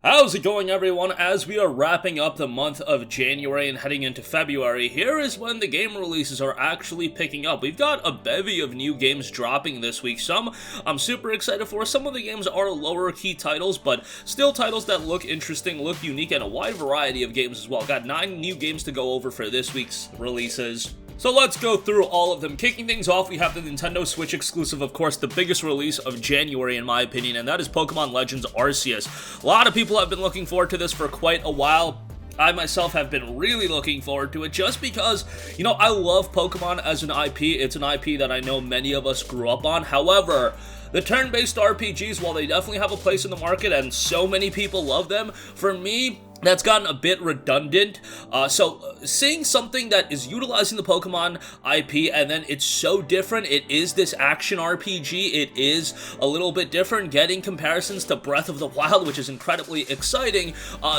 How's it going, everyone? As we are wrapping up the month of January and heading into February, here is when the game releases are actually picking up. We've got a bevy of new games dropping this week. Some I'm super excited for. Some of the games are lower key titles, but still titles that look interesting, look unique, and a wide variety of games as well. Got 9 new games to go over for this week's releases. So let's go through all of them. Kicking things off, we have the Nintendo Switch exclusive, of course, the biggest release of January in my opinion, and that is Pokemon Legends Arceus. A lot of people have been looking forward to this for quite a while. I myself have been really looking forward to it just because, I love Pokemon as an IP. It's an IP that I know many of us grew up on. However, the turn-based RPGs, while they definitely have a place in the market and so many people love them, for me, that's gotten a bit redundant. So seeing something that is utilizing the Pokemon IP and then it's so different, it is this action RPG, it is a little bit different, getting comparisons to Breath of the Wild, which is incredibly exciting.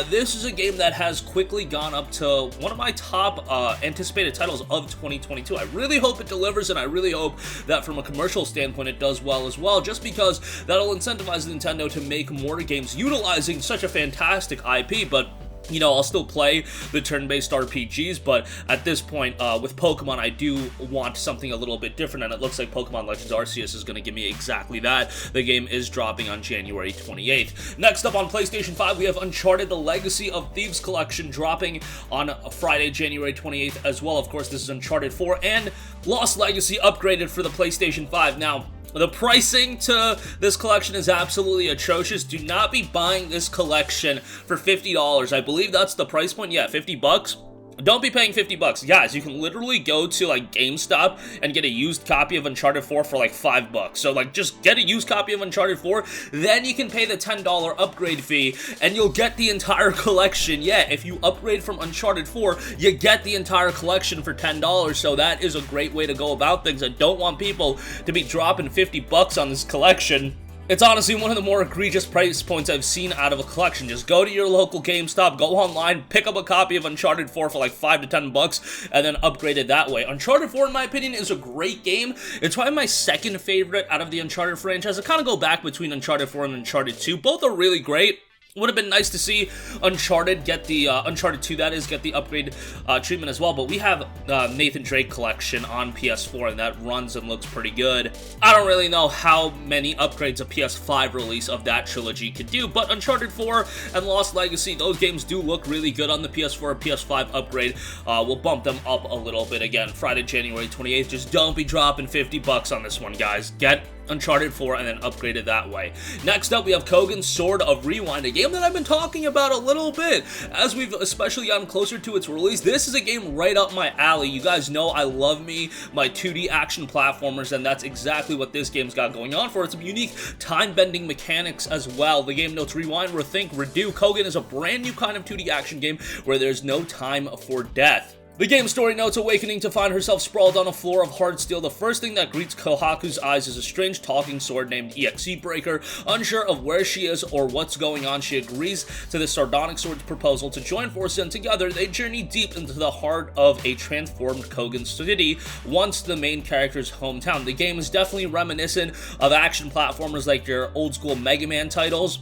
This is a game that has quickly gone up to one of my top anticipated titles of 2022. I really hope it delivers, and I really hope that from a commercial standpoint it does well as well, just because that'll incentivize Nintendo to make more games utilizing such a fantastic IP. But I'll still play the turn-based RPGs, but at this point, with Pokemon, I do want something a little bit different, and it looks like Pokemon Legends Arceus is going to give me exactly that. The game is dropping on January 28th. Next up on PlayStation 5, we have Uncharted: The Legacy of Thieves Collection dropping on Friday, January 28th as well. Of course, this is Uncharted 4 and Lost Legacy upgraded for the PlayStation 5. Now, the pricing to this collection is absolutely atrocious. Do not be buying this collection for $50. I believe that's the price point. Yeah, 50 bucks. Don't be paying 50 bucks. Guys, you can literally go to GameStop and get a used copy of Uncharted 4 for $5 bucks. So just get a used copy of Uncharted 4, then you can pay the $10 upgrade fee and you'll get the entire collection. Yeah, if you upgrade from Uncharted 4, you get the entire collection for $10. So that is a great way to go about things. I don't want people to be dropping 50 bucks on this collection. It's honestly one of the more egregious price points I've seen out of a collection. Just go to your local GameStop, go online, pick up a copy of Uncharted 4 for $5 to $10, and then upgrade it that way. Uncharted 4, in my opinion, is a great game. It's probably my second favorite out of the Uncharted franchise. I kind of go back between Uncharted 4 and Uncharted 2. Both are really great. Would have been nice to see Uncharted get the, Uncharted 2 that is, get the upgrade treatment as well, but we have Nathan Drake Collection on PS4, and that runs and looks pretty good. I don't really know how many upgrades a PS5 release of that trilogy could do, but Uncharted 4 and Lost Legacy, those games do look really good on the PS4 or PS5 upgrade. We'll bump them up a little bit again, Friday, January 28th. Just don't be dropping 50 bucks on this one, guys. Get Uncharted 4 and then upgrade it that way. Next up, we have COGEN Sword of Rewind, a game that I've been talking about a little bit as we've especially gotten closer to its release. This is a game right up my alley. You guys know I love me my 2D action platformers, and that's exactly what this game's got going on for it. Some unique time-bending mechanics as well. The game notes: rewind, rethink, redo. COGEN is a brand new kind of 2D action game where there's no time for death. The game's story notes: awakening to find herself sprawled on a floor of hard steel. The first thing that greets Kohaku's eyes is a strange talking sword named EXE Breaker. Unsure of where she is or what's going on, she agrees to the sardonic sword's proposal to join forces, and together they journey deep into the heart of a transformed Kogen city, once the main character's hometown. The game is definitely reminiscent of action platformers like your old school Mega Man titles.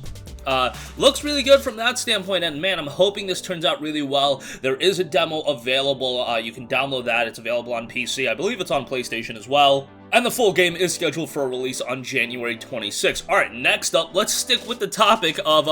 Looks really good from that standpoint, and man, I'm hoping this turns out really well. There is a demo available. You can download that. It's available on PC. I believe it's on PlayStation as well. And the full game is scheduled for a release on January 26th. Alright, next up, let's stick with the topic of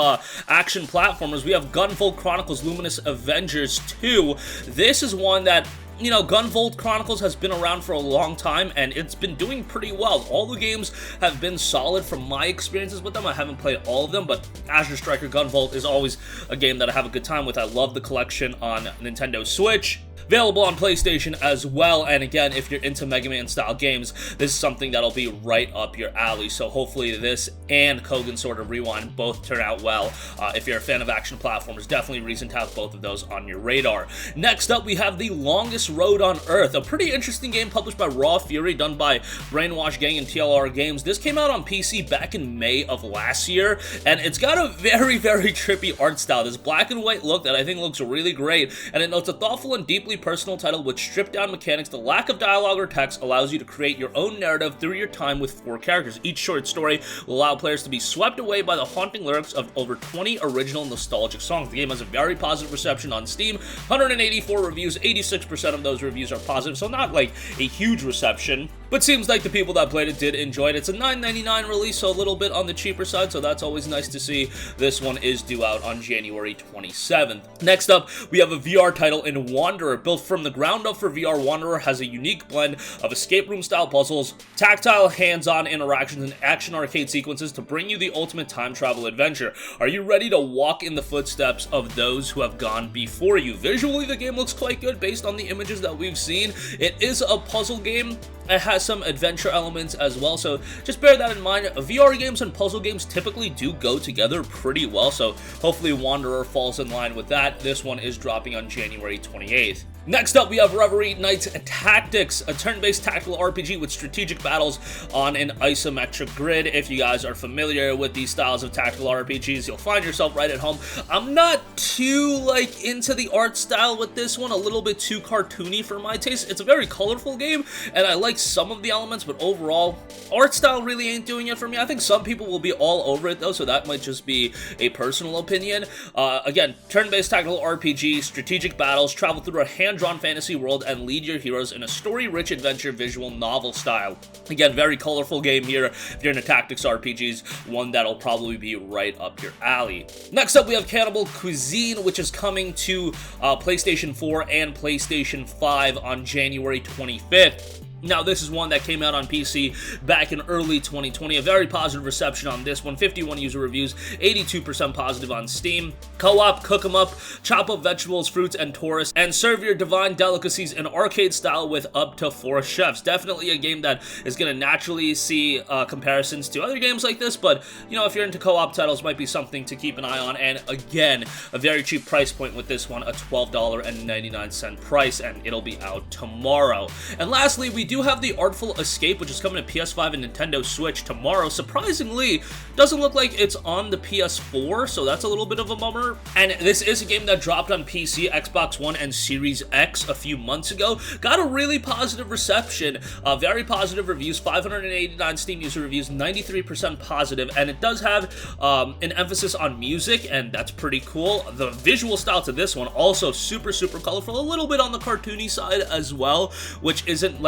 action platformers. We have Gunvolt Chronicles Luminous Avengers 2. This is one that Gunvolt Chronicles has been around for a long time, and it's been doing pretty well. All the games have been solid from my experiences with them. I haven't played all of them, but Azure Striker Gunvolt is always a game that I have a good time with. I love the collection on Nintendo Switch. Available on PlayStation as well, and again, if you're into Mega Man style games, this is something that'll be right up your alley. So hopefully this and COGEN Sword of Rewind both turn out well. If you're a fan of action platformers, definitely reason to have both of those on your radar. Next up, we have The Longest Road on Earth, a pretty interesting game published by Raw Fury, done by Brainwash Gang and TLR Games. This came out on PC back in May of last year, and it's got a very, very trippy art style. This black and white look that I think looks really great, and it notes a thoughtful and deeply personal title with stripped-down mechanics. The lack of dialogue or text allows you to create your own narrative through your time with 4 characters. Each short story will allow players to be swept away by the haunting lyrics of over 20 original nostalgic songs. The game has a very positive reception on Steam, 184 reviews, 86% of those reviews are positive, so not like a huge reception, but seems like the people that played it did enjoy it. It's a $9.99 release, so a little bit on the cheaper side, so that's always nice to see. This one is due out on January 27th. Next up, we have a VR title in Wanderer. Built from the ground up for VR, Wanderer has a unique blend of escape room style puzzles, tactile hands-on interactions, and action arcade sequences to bring you the ultimate time travel adventure. Are you ready to walk in the footsteps of those who have gone before you? Visually, the game looks quite good based on the images that we've seen. It is a puzzle game. It has some adventure elements as well, so just bear that in mind. VR games and puzzle games typically do go together pretty well, so hopefully Wanderer falls in line with that. This one is dropping on January 28th. Next up, we have Reverie Knights Tactics, a turn-based tactical RPG with strategic battles on an isometric grid. If you guys are familiar with these styles of tactical RPGs, you'll find yourself right at home. I'm not too, into the art style with this one, a little bit too cartoony for my taste. It's a very colorful game, and I like some of the elements, but overall, art style really ain't doing it for me. I think some people will be all over it, though, so that might just be a personal opinion. Again, turn-based tactical RPG, strategic battles, travel through a hand-drawn fantasy world, and lead your heroes in a story-rich adventure visual novel style. Again, very colorful game here. If you're into tactics RPGs, one that'll probably be right up your alley. Next up, we have Cannibal Cuisine, which is coming to PlayStation 4 and PlayStation 5 on January 25th. Now, this is one that came out on PC back in early 2020. A very positive reception on this one. 51 user reviews, 82% positive on Steam. Co-op, cook 'em up, chop up vegetables, fruits, and tourists, and serve your divine delicacies in arcade style with up to 4 chefs. Definitely a game that is going to naturally see comparisons to other games like this, but, you know, if you're into co-op titles, might be something to keep an eye on. And again, a very cheap price point with this one, a $12.99 price, and it'll be out tomorrow. And lastly, we do have the Artful Escape, which is coming to PS5 and Nintendo Switch tomorrow. Surprisingly, doesn't look like it's on the PS4, so that's a little bit of a bummer. And this is a game that dropped on PC, Xbox One, and Series X a few months ago. Got a really positive reception, very positive reviews, 589 Steam user reviews, 93% positive, and it does have an emphasis on music, and that's pretty cool. The visual style to this one, also super, super colorful, a little bit on the cartoony side as well, which isn't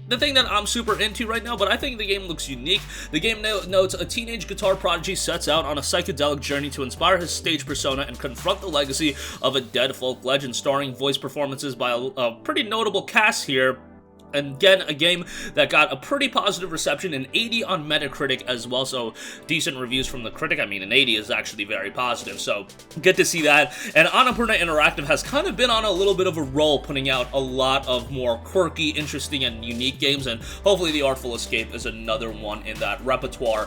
the thing that I'm super into right now, but I think the game looks unique. The game notes a teenage guitar prodigy sets out on a psychedelic journey to inspire his stage persona and confront the legacy of a dead folk legend, starring voice performances by a pretty notable cast here. And again, a game that got a pretty positive reception, an 80 on Metacritic as well, so decent reviews from the critic. I mean, an 80 is actually very positive, so good to see that. And Annapurna Interactive has kind of been on a little bit of a roll, putting out a lot of more quirky, interesting, and unique games, and hopefully the Artful Escape is another one in that repertoire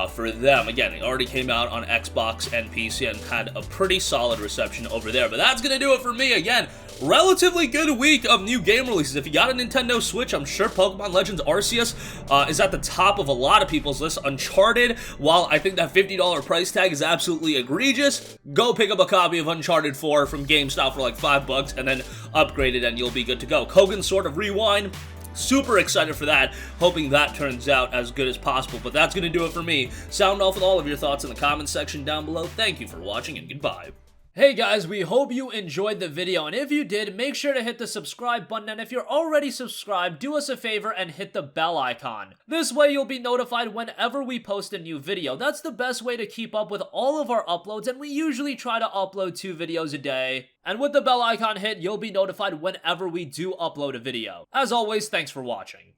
for them. Again, it already came out on Xbox and PC and had a pretty solid reception over there, but that's gonna do it for me. Again, relatively good week of new game releases. If you got a Nintendo Switch, I'm sure Pokemon Legends Arceus is at the top of a lot of people's list. Uncharted, while I think that $50 price tag is absolutely egregious, go pick up a copy of Uncharted 4 from GameStop for like $5 and then upgrade it and you'll be good to go. COGEN Sword of Rewind, super excited for that, hoping that turns out as good as possible, but that's going to do it for me. Sound off with all of your thoughts in the comments section down below. Thank you for watching and goodbye. Hey guys, we hope you enjoyed the video, and if you did, make sure to hit the subscribe button, and if you're already subscribed, do us a favor and hit the bell icon. This way you'll be notified whenever we post a new video. That's the best way to keep up with all of our uploads, and we usually try to upload 2 videos a day. And with the bell icon hit, you'll be notified whenever we do upload a video. As always, thanks for watching.